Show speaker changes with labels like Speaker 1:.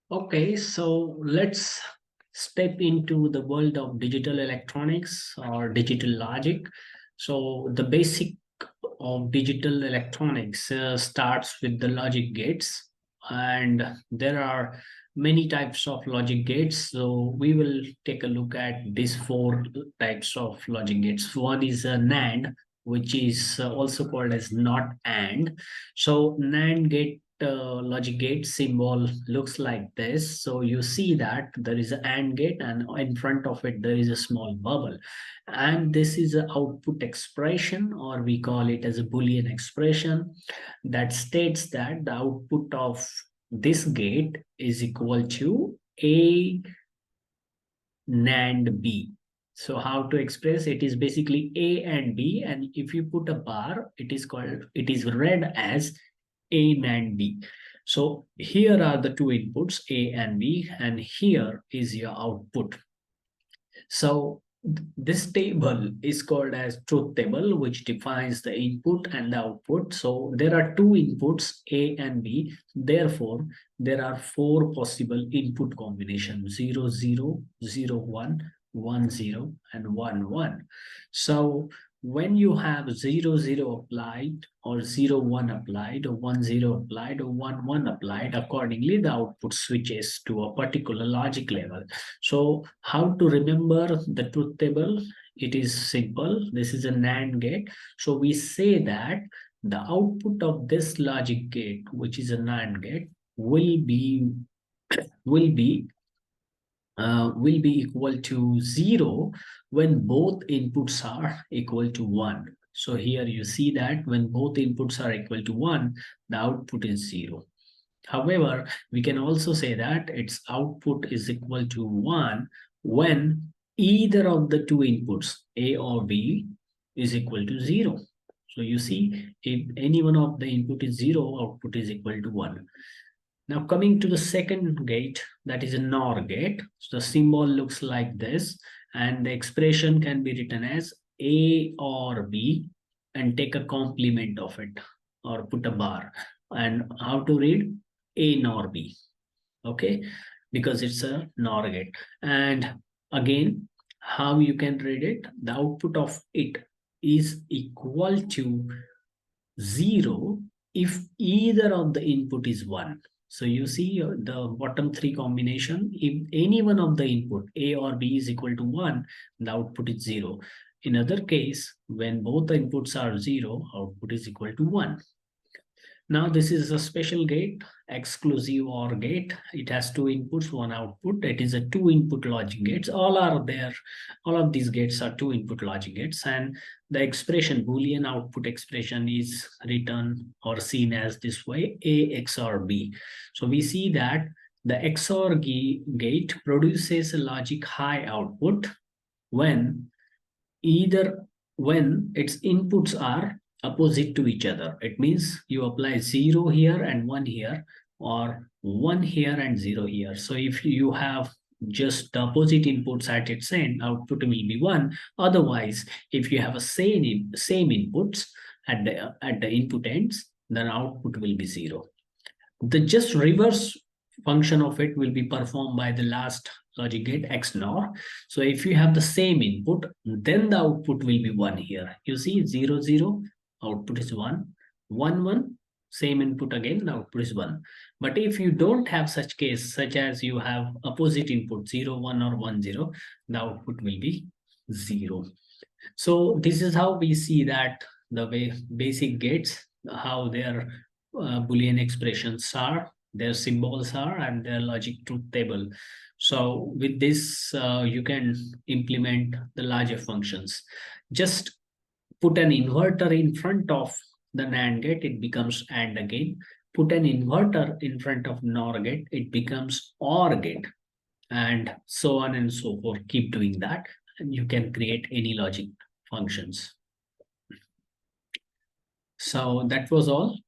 Speaker 1: Okay, so let's step into the world of digital electronics or digital logic. So the basic of digital electronics starts with the logic gates, and there are many types of logic gates. So we will take a look at these four types of logic gates. One is a NAND, which is also called as not AND. So NAND gate, logic gate symbol looks like this. So you see that there is an AND gate, and in front of it there is a small bubble, and this is an output expression, or we call it as a Boolean expression, that states that the output of this gate is equal to A NAND B. So how to express it is basically A and B, and if you put a bar, it is read as A NAND B. So here are the two inputs, A and B, and here is your output. So this table is called as truth table, which defines the input and the output. So there are two inputs, A and B. Therefore, there are four possible input combinations: 0, 0, 0, 1, 1, 0, and 1, 1. So when you have 0, 0 applied, or 0, 1 applied, or 1, 0 applied, or 1, 1 applied, accordingly the output switches to a particular logic level. So how to remember the truth table? It is simple. This is a NAND gate. So we say that the output of this logic gate, which is a NAND gate, will be will be will be equal to 0 when both inputs are equal to 1. So here you see that when both inputs are equal to 1, the output is 0. However, we can also say that its output is equal to 1 when either of the two inputs, A or B, is equal to 0. So you see, if any one of the input is 0, output is equal to 1. Now coming to the second gate, that is a NOR gate. So the symbol looks like this, and the expression can be written as A or B, and take a complement of it, or put a bar. And how to read? A NOR B, okay, because it's a NOR gate. And again, how you can read it? The output of it is equal to 0 if either of the input is 1. So you see the bottom three combination, if any one of the input A or B is equal to 1, the output is 0. In other case, when both the inputs are 0, output is equal to 1. Now this is a special gate, exclusive OR gate. It has two inputs, one output. It is a two input logic gates. All are there. All of these gates are two input logic gates, and the expression, Boolean output expression, is written or seen as this way: A XOR B. So we see that the XOR gate produces a logic high output when when its inputs are opposite to each other. It means you apply 0 here and 1 here, or 1 here and 0 here. So if you have just the opposite inputs at its end, output will be 1. Otherwise, if you have a same inputs at the input ends, then output will be 0. The just reverse function of it will be performed by the last logic gate, XNOR. So if you have the same input, then the output will be 1 here. You see 0, 0, output is 1. 1, 1, same input again, the output is 1. But if you don't have such case, such as you have opposite input 0, 1 or 1, 0, the output will be 0. So this is how we see that the way basic gates, how their Boolean expressions are, their symbols are, and their logic truth table. So with this, you can implement the larger functions. Just put an inverter in front of the NAND gate, it becomes AND again. Put an inverter in front of NOR gate, it becomes OR gate, and so on and so forth. Keep doing that, and you can create any logic functions. So that was all.